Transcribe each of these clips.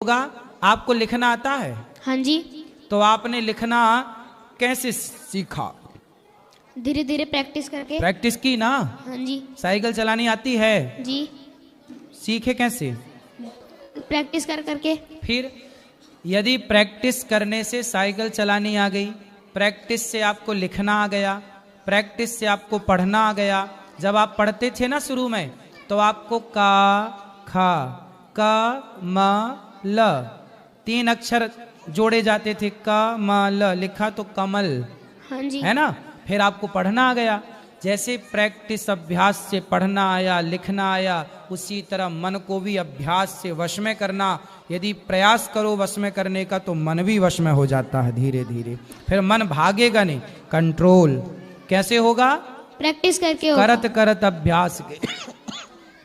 होगा। आपको लिखना आता है? हाँ जी। तो आपने लिखना कैसे सीखा? धीरे धीरे प्रैक्टिस करके। प्रैक्टिस की ना? हाँ जी। साइकिल चलानी आती है? जी। सीखे कैसे? प्रैक्टिस कर करके। फिर यदि प्रैक्टिस करने से साइकिल चलानी आ गई, प्रैक्टिस से आपको लिखना आ गया, प्रैक्टिस से आपको पढ़ना आ गया। जब आप पढ़ते थे ना शुरू में, तो आपको का, खा, क, म, ल 3 अक्षर जोड़े जाते थे। क, म, ल लिखा तो कमल, हाँ जी। है ना? फिर आपको पढ़ना आ गया। जैसे प्रैक्टिस अभ्यास से पढ़ना आया, लिखना आया, उसी तरह मन को भी अभ्यास से वश में करना। यदि प्रयास करो वश में करने का, तो मन भी वश में हो जाता है धीरे धीरे। फिर मन भागेगा नहीं, कंट्रोल कैसे होगा? प्रैक्टिस करके होगा। करत करत अभ्यास के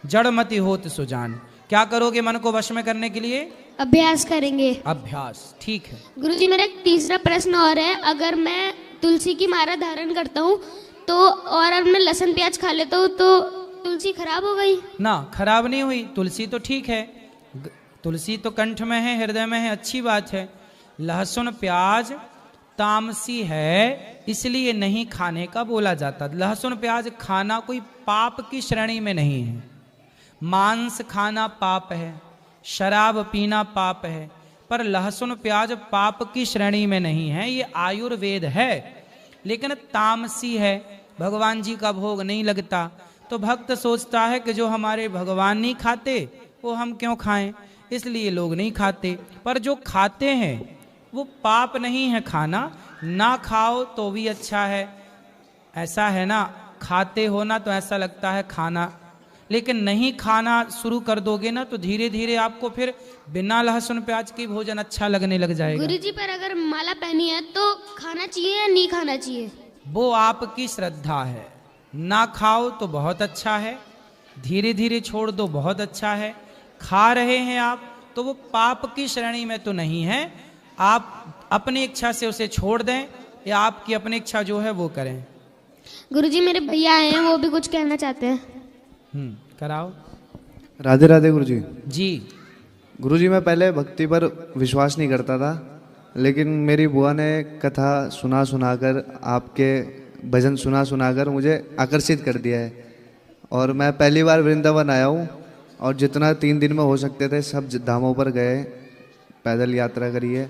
जड़मति होत सुजान। क्या करोगे मन को वश में करने के लिए? अभ्यास करेंगे। अभ्यास, ठीक है। गुरुजी मेरा एक तीसरा प्रश्न और है। अगर मैं तुलसी की माला धारण करता हूँ तो, और अब मैं लहसुन प्याज खा लेता हूँ, तो तुलसी खराब हो गई? ना, खराब नहीं हुई। तुलसी तो ठीक है, तुलसी तो कंठ में है, हृदय में है, अच्छी बात है। लहसुन प्याज तामसी है, इसलिए नहीं खाने का बोला जाता। लहसुन प्याज खाना कोई पाप की श्रेणी में नहीं है। मांस खाना पाप है, शराब पीना पाप है, पर लहसुन प्याज पाप की श्रेणी में नहीं है। ये आयुर्वेद है, लेकिन तामसी है, भगवान जी का भोग नहीं लगता। तो भक्त सोचता है कि जो हमारे भगवान नहीं खाते वो हम क्यों खाएं, इसलिए लोग नहीं खाते। पर जो खाते हैं वो पाप नहीं है खाना। ना खाओ तो भी अच्छा है, ऐसा है ना? खाते हो ना तो ऐसा लगता है खाना, लेकिन नहीं खाना शुरू कर दोगे ना, तो धीरे धीरे आपको फिर बिना लहसुन प्याज की भोजन अच्छा लगने लग जाएगा। गुरुजी पर अगर माला पहनी है तो खाना चाहिए या नहीं खाना चाहिए? वो आपकी श्रद्धा है। ना खाओ तो बहुत अच्छा है, धीरे धीरे छोड़ दो बहुत अच्छा है। खा रहे हैं आप तो वो पाप की श्रेणी में तो नहीं है। आप अपनी इच्छा से उसे छोड़ दें, या आपकी अपनी इच्छा जो है वो करें। गुरुजी मेरे भैया हैं, वो भी कुछ कहना चाहते हैं। कराओ। राधे राधे गुरुजी। जी। गुरुजी मैं पहले भक्ति पर विश्वास नहीं करता था, लेकिन मेरी बुआ ने कथा सुना सुनाकर, आपके भजन सुना सुनाकर मुझे आकर्षित कर दिया है। और मैं पहली बार वृंदावन आया हूँ, और जितना 3 दिन में हो सकते थे सब धामों पर गए, पैदल यात्रा करी है,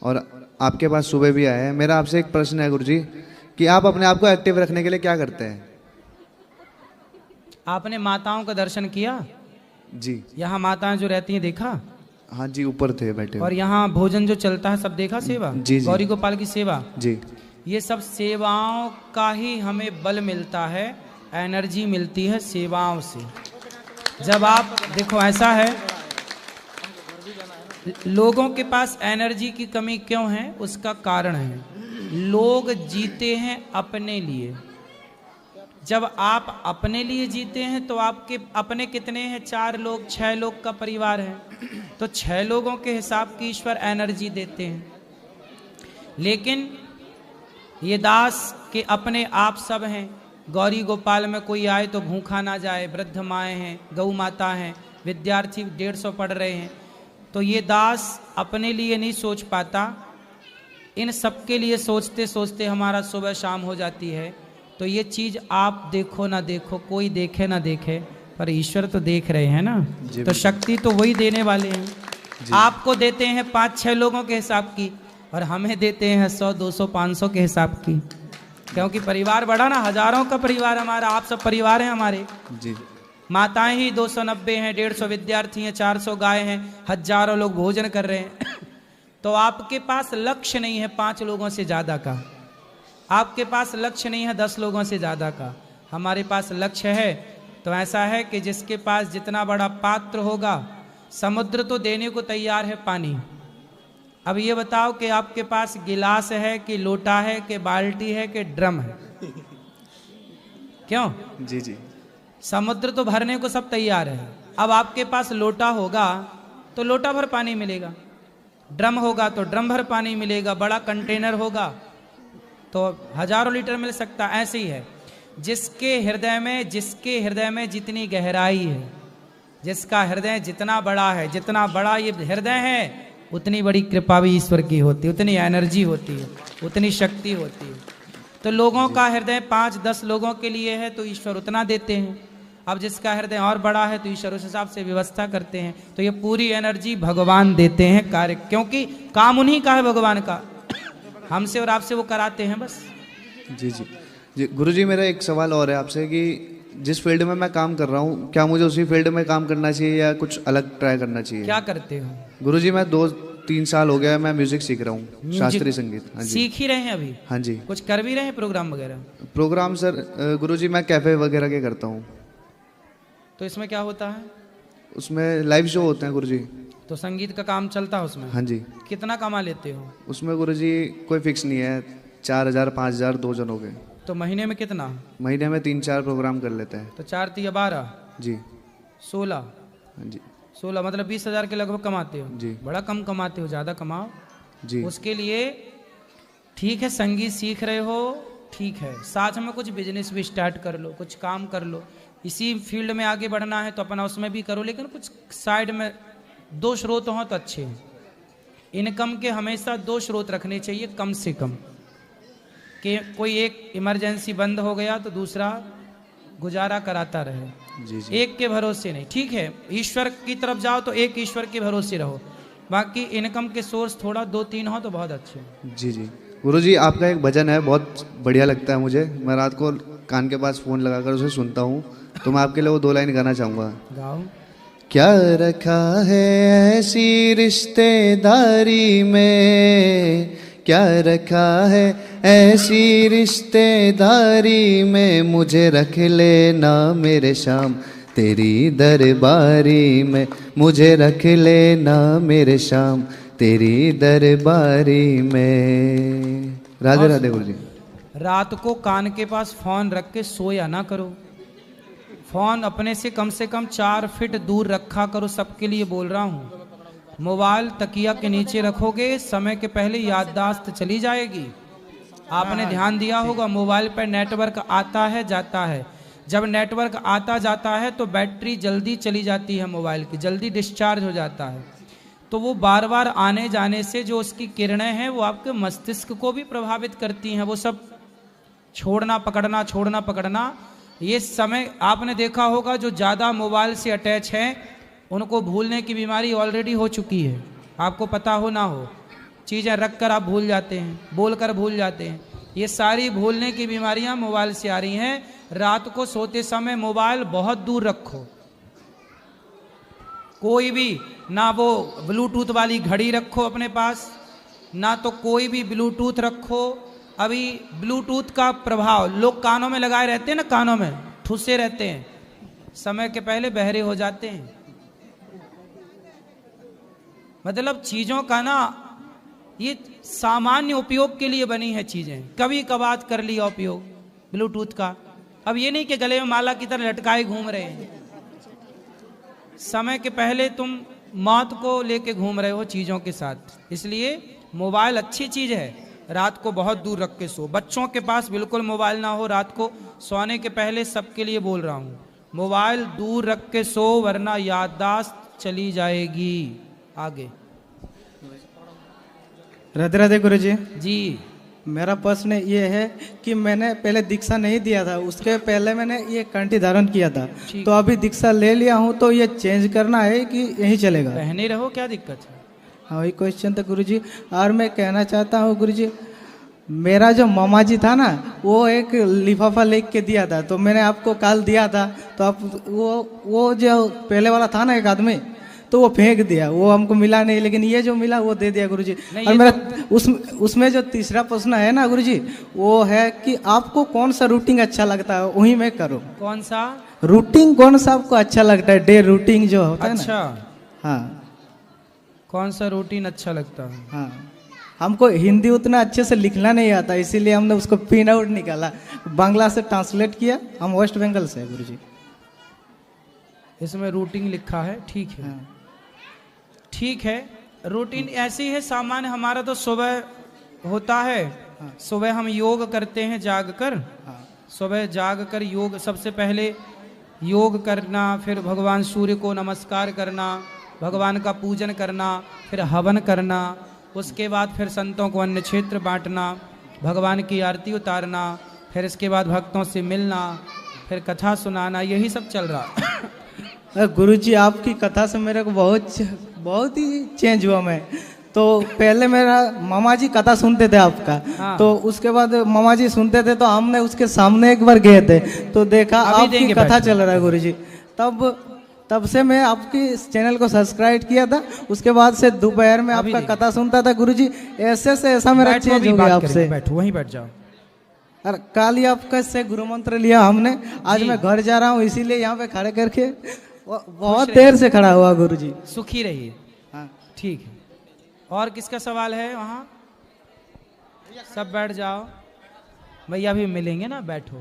और आपके पास सुबह भी आए हैं। मेरा आपसे एक प्रश्न है गुरुजी, कि आप अपने आप को एक्टिव रखने के लिए क्या करते हैं? आपने माताओं का दर्शन किया? जी। यहाँ माताएं जो रहती हैं देखा? हाँ जी, ऊपर थे बैठे। और यहाँ भोजन जो चलता है सब देखा? सेवा, जी जी। गौरी गोपाल की सेवा, जी। ये सब सेवाओं का ही हमें बल मिलता है, एनर्जी मिलती है सेवाओं से। जब आप देखो, ऐसा है, लोगों के पास एनर्जी की कमी क्यों है? उसका कारण है, लोग जीते हैं अपने लिए। जब आप अपने लिए जीते हैं तो आपके अपने कितने हैं? 4 लोग, 6 लोग का परिवार है, तो 6 लोगों के हिसाब की ईश्वर एनर्जी देते हैं। लेकिन ये दास के अपने आप सब हैं। गौरी गोपाल में कोई आए तो भूखा ना जाए, वृद्ध माएँ हैं, गौ माता हैं, विद्यार्थी 150 पढ़ रहे हैं, तो ये दास अपने लिए नहीं सोच पाता, इन सब के लिए सोचते सोचते हमारा सुबह शाम हो जाती है। तो ये चीज़ आप देखो ना देखो, कोई देखे ना देखे, पर ईश्वर तो देख रहे हैं ना, तो शक्ति तो वही देने वाले हैं। आपको देते हैं 5-6 लोगों के हिसाब की, और हमें देते हैं 100, 200, 500 के हिसाब की, क्योंकि परिवार बड़ा ना, हजारों का परिवार हमारा, आप सब परिवार हैं हमारे। जी। माताएं ही 290 हैं, 150 विद्यार्थी हैं, 400 गाय हैं, हजारों लोग भोजन कर रहे हैं। तो आपके पास लक्ष्य नहीं है 5 लोगों से ज़्यादा का, आपके पास लक्ष्य नहीं है 10 लोगों से ज़्यादा का, हमारे पास लक्ष्य है। तो ऐसा है कि जिसके पास जितना बड़ा पात्र होगा, समुद्र तो देने को तैयार है पानी। अब ये बताओ कि आपके पास गिलास है कि लोटा है कि बाल्टी है कि ड्रम है? क्यों? जी जी। समुद्र तो भरने को सब तैयार है। अब आपके पास लोटा होगा तो लोटा भर पानी मिलेगा, ड्रम होगा तो ड्रम भर पानी मिलेगा, बड़ा कंटेनर होगा तो हजारों लीटर मिल सकता। ऐसे ही है, जिसके हृदय में जितनी गहराई है जिसका हृदय जितना बड़ा है, जितना बड़ा ये हृदय है, उतनी बड़ी कृपा भी ईश्वर की होती है, उतनी एनर्जी होती है, उतनी शक्ति होती है। तो लोगों का हृदय 5-10 लोगों के लिए है तो ईश्वर उतना देते हैं। अब जिसका हृदय और बड़ा है तो ईश्वर उस हिसाब से व्यवस्था करते हैं। तो ये पूरी एनर्जी भगवान देते हैं कार्य, क्योंकि काम उन्हीं का है भगवान का, हमसे और आपसे वो कराते हैं बस। जी जी जी गुरुजी, मेरा एक सवाल और है आपसे कि जिस फील्ड में मैं काम कर रहा हूँ, क्या मुझे उसी फील्ड में काम करना चाहिए या कुछ अलग ट्राई करना चाहिए? क्या करते हो? गुरुजी, मैं 2-3 साल हो गया है, मैं म्यूजिक सीख रहा हूँ, शास्त्रीय संगीत। हाँ जी, सीख ही रहे हैं अभी? हाँ जी। कुछ कर भी रहे हैं प्रोग्राम वगैरह? प्रोग्राम सर गुरुजी मैं कैफे वगैरह के करता हूँ। तो इसमें क्या होता है? उसमें लाइव शो होते हैं गुरुजी। तो संगीत का काम चलता है उसमें? हाँ जी। कितना कमा लेते हो उसमें गुरुजी कोई फिक्स नहीं है, 4,000-5,000 2 जनों के। तो महीने में कितना? महीने में 3-4 प्रोग्राम कर लेते हैं। तो 4 × 12 जी 16। हाँ जी 16 मतलब 20,000 के लगभग कमाते हो जी। बड़ा कम कमाते हो, ज़्यादा कमाओ जी। उसके लिए। ठीक है, संगीत सीख रहे हो, ठीक है, साथ में कुछ बिजनेस भी स्टार्ट कर लो, कुछ काम कर लो। इसी फील्ड में आगे बढ़ना है तो अपना उसमें भी करो, लेकिन कुछ साइड में 2 स्रोत हों तो अच्छे हैं। इनकम के हमेशा 2 स्रोत रखने चाहिए कम से कम, कि कोई एक इमरजेंसी बंद हो गया तो दूसरा गुजारा कराता रहे। जी जी। एक के भरोसे नहीं, ठीक है, ईश्वर की तरफ जाओ तो एक ईश्वर के भरोसे रहो, बाकी इनकम के सोर्स थोड़ा 2-3 हो तो बहुत अच्छे। जी जी गुरुजी, आपका एक भजन है, बहुत बढ़िया लगता है मुझे। मैं रात को कान के पास फ़ोन लगाकर उसे सुनता हूँ, तो मैं आपके लिए वो 2 लाइन गाना चाहूँगा। गाओ। क्या रखा है ऐसी रिश्तेदारी में, क्या रखा है ऐसी रिश्तेदारी में, मुझे रख लेना मेरे श्याम तेरी दरबारी में, मुझे रख लेना मेरे श्याम तेरी दरबारी में। राधे राधे गुरुजी। रात को कान के पास फोन रख के सोया ना करो, फोन अपने से कम 4 फीट दूर रखा करो, सबके लिए बोल रहा हूँ। मोबाइल तकिया के नीचे रखोगे, समय के पहले याददाश्त चली जाएगी। आपने ध्यान दिया होगा मोबाइल पर नेटवर्क आता है जाता है, जब नेटवर्क आता जाता है तो बैटरी जल्दी चली जाती है, मोबाइल की जल्दी डिस्चार्ज हो जाता है। तो वो बार बार आने जाने से जो उसकी किरणें हैं वो आपके मस्तिष्क को भी प्रभावित करती हैं। वो सब छोड़ना पकड़ना, ये समय आपने देखा होगा जो ज़्यादा मोबाइल से अटैच हैं उनको भूलने की बीमारी ऑलरेडी हो चुकी है, आपको पता हो ना हो। चीज़ें रख कर आप भूल जाते हैं, बोल कर भूल जाते हैं, ये सारी भूलने की बीमारियां मोबाइल से आ रही हैं। रात को सोते समय मोबाइल बहुत दूर रखो, कोई भी ना वो ब्लूटूथ वाली घड़ी रखो अपने पास, ना तो कोई भी ब्लूटूथ रखो। अभी ब्लूटूथ का प्रभाव लोग कानों में लगाए रहते हैं ना, कानों में ठुसे रहते हैं, समय के पहले बहरे हो जाते हैं। मतलब चीज़ों का ना ये सामान्य उपयोग के लिए बनी है चीज़ें, कभी कभार कर लिया उपयोग ब्लूटूथ का। अब ये नहीं कि गले में माला की तरह लटकाए घूम रहे हैं, समय के पहले तुम मौत को लेके घूम रहे हो चीज़ों के साथ। इसलिए मोबाइल अच्छी चीज़ है, रात को बहुत दूर रख के सो। बच्चों के पास बिल्कुल मोबाइल ना हो, रात को सोने के पहले सबके लिए बोल रहा हूँ, मोबाइल दूर रख के सो, वरना याददाश्त चली जाएगी। आगे। राधे राधे गुरुजी जी। मेरा प्रश्न ये है कि मैंने पहले दीक्षा नहीं दिया था, उसके पहले मैंने ये कंठी धारण किया था, तो अभी दीक्षा ले लिया हूँ, तो ये चेंज करना है कि यही चलेगा? पहने रहो, क्या दिक्कत है? हाँ वही क्वेश्चन था गुरुजी। और मैं कहना चाहता हूँ गुरुजी, मेरा जो मामा जी था ना, वो एक लिफाफा लेके के दिया था, तो मैंने आपको कल दिया था, तो आप वो जो पहले वाला था ना एक आदमी, तो वो फेंक दिया, वो हमको मिला नहीं, लेकिन ये जो मिला वो दे दिया गुरुजी। और मेरा उसमें जो तीसरा प्रश्न है ना गुरुजी, वो है कि आपको कौन सा रूटीन अच्छा लगता है, वही मैं करूँ। कौन सा रूटीन, कौन सा आपको अच्छा लगता है? डे रूटीन जो होता है ना। अच्छा, हाँ, कौन सा रूटीन अच्छा लगता है? हाँ, हमको हिंदी उतना अच्छे से लिखना नहीं आता, इसीलिए हमने उसको प्रिंट आउट निकाला, बांग्ला से ट्रांसलेट किया। हम वेस्ट बंगाल से है गुरुजी। इसमें रूटीन लिखा है, ठीक है। हाँ। ठीक है, रूटीन ऐसी है सामान्य। हमारा तो सुबह होता है, सुबह हम योग करते हैं जाग कर, सुबह जाग कर योग। सबसे पहले योग करना, फिर भगवान सूर्य को नमस्कार करना, भगवान का पूजन करना, फिर हवन करना, उसके बाद फिर संतों को अन्न क्षेत्र बांटना, भगवान की आरती उतारना, फिर इसके बाद भक्तों से मिलना, फिर कथा सुनाना, यही सब चल रहा। गुरुजी आपकी कथा से मेरे को बहुत ही चेंज हुआ मैं। तो पहले मेरा मामा जी कथा सुनते थे आपका, हाँ। तो उसके बाद मामा जी सुनते थे तो हमने उसके सामने एक बार गए थे तो देखा अभी आपकी देंगे कथा बैठ के। चल रहा है गुरुजी। तब से मैं आपकी इस चैनल को सब्सक्राइब किया था। उसके बाद से दोपहर में अभी आपका देंगे। कथा सुनता था गुरुजी। ऐसे से ऐसा मेरा बैठो, चेंज अभी हो गया बात आपसे। करेंगे, बैठो वहीं बैठ जाओ। और कल ही आपका से गुरु मंत्र लिया हमने। आज जी। मैं घर जा रहा हूँ इसीलिए यहाँ पे खड़े करके बहुत देर से खड़ा हुआ गुरुजी। सुखी रहिए। हाँ। ठीक है, और किसका सवाल है वहाँ? सब बैठ जाओ, भैया भी मिलेंगे ना, बैठो,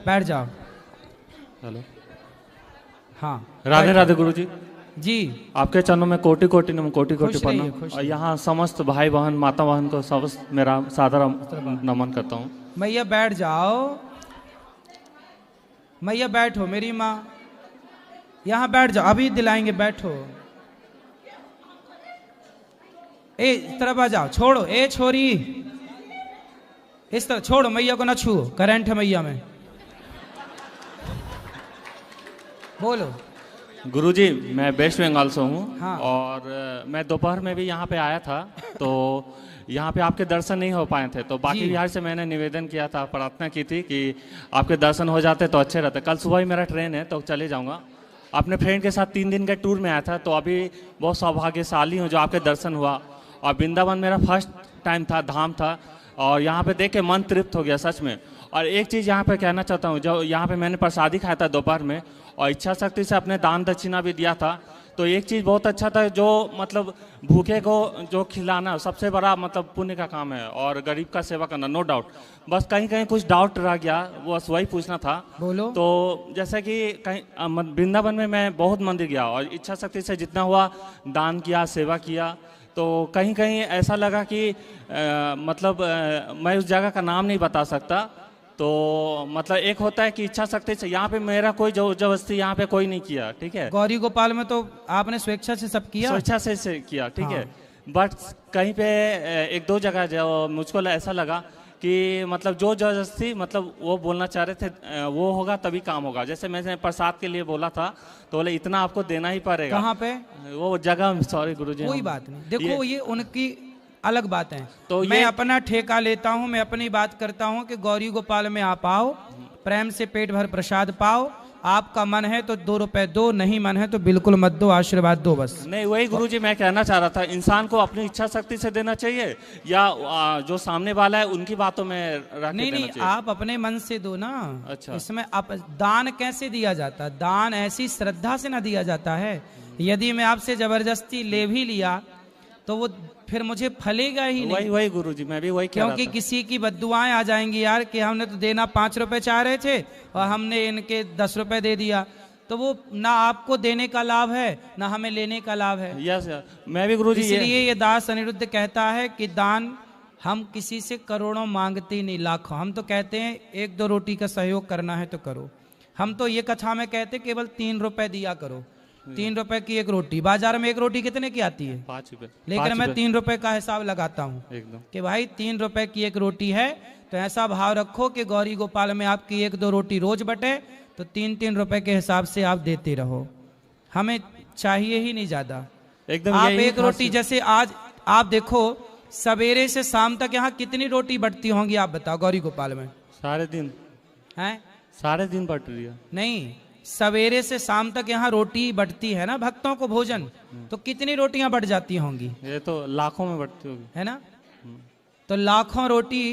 बैठ जाओ। हेलो, हाँ, राधे राधे गुरुजी। जी, आपके चरणों में कोटि कोटि नमन, कोटि कोटि खुश रहिए, प्रणाम। खुश और यहाँ समस्त भाई बहन माता बहन को सब मेरा सादर नमन करता हूँ। मैया बैठ जाओ, मैया बैठो, मेरी माँ यहाँ बैठ जाओ, अभी दिलाएंगे, बैठो। ए इस तरफ आ जाओ, छोड़ो, ए छोरी इस तरह छोड़ो, मैया को ना छुओ, करंट है मैया में। बोलो। गुरुजी मैं वेस्ट बंगाल से हूँ। हाँ। और मैं दोपहर में भी यहाँ पे आया था, तो यहाँ पे आपके दर्शन नहीं हो पाए थे, तो बाकी जी। बिहार से मैंने निवेदन किया था, प्रार्थना की थी कि आपके दर्शन हो जाते तो अच्छे रहते। कल सुबह ही मेरा ट्रेन है तो चले जाऊँगा। अपने फ्रेंड के साथ 3 दिन के टूर में आया था, तो अभी बहुत सौभाग्यशाली हूँ जो आपके दर्शन हुआ। और वृंदावन मेरा फर्स्ट टाइम था, धाम था, और यहाँ पे देख के मन तृप्त हो गया सच में। और एक चीज़ यहाँ पे कहना चाहता हूँ, जो यहाँ पे मैंने प्रसादी खाया था दोपहर में, और इच्छा शक्ति से अपने दान दक्षिणा भी दिया था, तो एक चीज़ बहुत अच्छा था, जो मतलब भूखे को जो खिलाना सबसे बड़ा मतलब पुण्य का काम है, और गरीब का सेवा करना, नो डाउट। बस कहीं कहीं कुछ डाउट रह गया, बस वही पूछना था। बोलो। तो जैसे कि कहीं वृंदावन में मैं बहुत मंदिर गया और इच्छा शक्ति से जितना हुआ दान किया, सेवा किया, तो कहीं कहीं ऐसा लगा कि मैं उस जगह का नाम नहीं बता सकता। तो मतलब एक होता है कि इच्छा शक्ति से, यहाँ पे मेरा कोई जबरदस्ती यहाँ पे कोई नहीं किया, ठीक है। गौरी गोपाल में तो आपने स्वेच्छा से सब किया। स्वेच्छा से किया, ठीक हाँ। है। बट कहीं पे 1-2 जगह जो मुझको ऐसा लगा कि मतलब जो जबरदस्ती मतलब वो बोलना चाह रहे थे वो होगा तभी काम होगा। जैसे मैंने प्रसाद के लिए बोला था तो बोले इतना आपको देना ही पड़ेगा। कहाँ पे? वो जगह, सॉरी गुरुजी। कोई बात नहीं, देखो ये उनकी अलग बात है। तो मैं ये- अपना ठेका लेता हूँ, मैं अपनी बात करता हूँ कि गौरी गोपाल में आप आओ, प्रेम से पेट भर प्रसाद पाओ। आपका मन है तो 2 रुपए दो, नहीं मन है तो बिल्कुल मत दो, आशीर्वाद दो बस। नहीं, वही गुरुजी मैं कहना चाह रहा था, इंसान को अपनी इच्छा शक्ति से देना चाहिए या जो सामने वाला है उनकी बातों में रख के नहीं देना नहीं, चाहिए। आप अपने मन से दो ना। अच्छा। इसमें आप दान कैसे दिया जाता है? दान ऐसी श्रद्धा से ना दिया जाता है। यदि मैं आपसे जबरदस्ती ले भी लिया तो वो फिर मुझे फलेगा ही नहीं। वही गुरुजी मैं भी वही कह रहा क्योंकि था। किसी की बद्दुआएं आ जाएंगी यार कि हमने तो देना 5 रुपए चाह रहे थे और हमने इनके 10 रुपए दे दिया, तो वो ना आपको देने का लाभ है ना हमें लेने का लाभ है। यस, मैं भी गुरुजी इसलिए ये दास अनिरुद्ध कहता है कि दान हम किसी से करोड़ों मांगते नहीं, लाखों। हम तो कहते हैं 1-2 रोटी का सहयोग करना है तो करो। हम तो ये कथा में कहते हैं केवल 3 रुपए दिया करो। 3 रुपए की 1 रोटी, बाजार में 1 रोटी कितने की आती है? 5 रुपए। लेकिन मैं 3 रुपए का हिसाब लगाता हूँ एकदम। कि भाई 3 रुपए की 1 रोटी है, तो ऐसा भाव रखो कि गौरी गोपाल में आपकी 1-2 रोटी रोज बटे, तो 3-3 रुपए के हिसाब से आप देते रहो। हमें चाहिए ही नहीं ज्यादा। एकदम आप यही 1 रोटी, जैसे आज आप देखो सवेरे से शाम तक यहाँ कितनी रोटी बटती होंगी आप बताओ गौरी गोपाल में? सारे दिन हैं? सारे दिन बट रही है। नहीं, सवेरे से शाम तक यहाँ रोटी बटती है ना, भक्तों को भोजन, तो कितनी रोटियां बट जाती होंगी? ये तो लाखों में बढ़ती होगी, है ना? तो लाखों रोटी,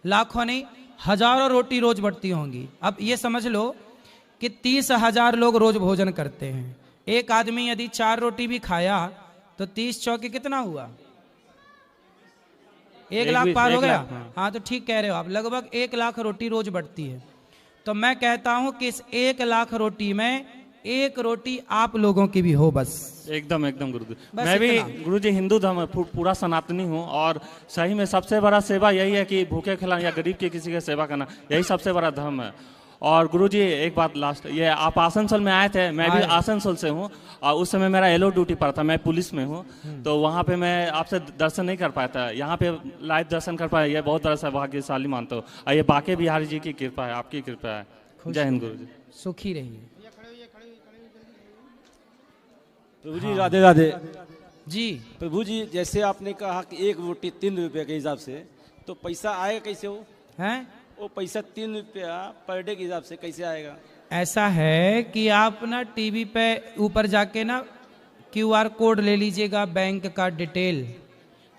लाखों नहीं हजारों रोटी रोज बढ़ती होंगी। अब ये समझ लो कि 30,000 लोग रोज भोजन करते हैं। एक आदमी यदि 4 रोटी भी खाया तो 30 चौके कितना हुआ? 1 लाख पार हो गया। हाँ, तो ठीक कह रहे हो आप, लगभग 1 लाख रोटी रोज बढ़ती है। तो मैं कहता हूं कि इस 1 लाख रोटी में 1 रोटी आप लोगों की भी हो बस। एकदम एकदम गुरुजी। बस मैं भी इतना। गुरुजी हिंदू धर्म पूरा सनातनी हूँ, और सही में सबसे बड़ा सेवा यही है कि भूखे खिलाना या गरीब की किसी की सेवा करना, यही सबसे बड़ा धर्म है। और गुरुजी एक बात लास्ट, ये आप आसनसोल में आए थे, मैं भी आसनसोल से हूँ और उस समय मेरा येलो ड्यूटी पर था, मैं पुलिस में हूँ, तो वहाँ पे मैं आपसे दर्शन नहीं कर पाया था, यहाँ पे लाइव दर्शन कर पाया, ये बहुत बड़ा सौभाग्यशाली मानता हूँ। और ये बाके बिहारी जी की कृपा है, आपकी कृपा है। जय हिंद गुरुजी। सुखी रहिए। प्रभु जी राधे राधे। जी प्रभु जी जैसे आपने कहा कि एक रोटी 3 रुपये के हिसाब से, तो पैसा आएगा कैसे हो? हैं? वो पैसा 3 रुपया पर डे के हिसाब से कैसे आएगा? ऐसा है कि आप ना टीवी पे ऊपर जाके ना QR कोड ले लीजिएगा, बैंक का डिटेल,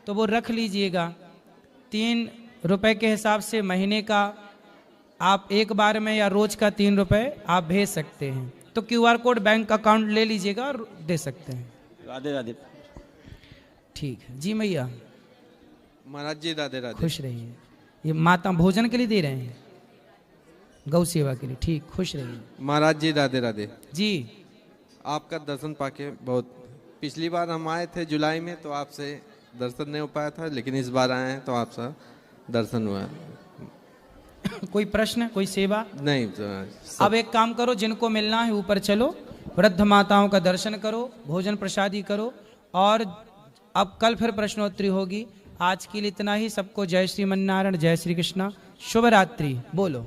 तो वो रख लीजिएगा। 3 रुपए के हिसाब से महीने का आप एक बार में या रोज का 3 रुपए आप भेज सकते हैं। तो QR कोड बैंक अकाउंट ले लीजिएगा और दे सकते हैं। राधे राधे। ठीक है जी मैया। महाराज जी राधे राधे। खुश रहिए। ये माता भोजन के लिए दे रहे हैं, गौ सेवा के लिए। ठीक, खुश रहिए। महाराज जी राधे राधे। जी आपका दर्शन पाके बहुत, पिछली बार हम आए थे जुलाई में तो आपसे दर्शन नहीं हो पाया था, लेकिन इस बार आए हैं तो आपसे दर्शन हुआ। कोई प्रश्न, कोई सेवा? नहीं अब एक काम करो, जिनको मिलना है ऊपर चलो, वृद्ध माताओं का दर्शन करो, भोजन प्रसादी करो, और अब कल फिर प्रश्नोत्तरी होगी। आज के लिए इतना ही। सबको जय श्रीमन्नारायण, जय श्री कृष्णा, शुभ रात्रि। बोलो।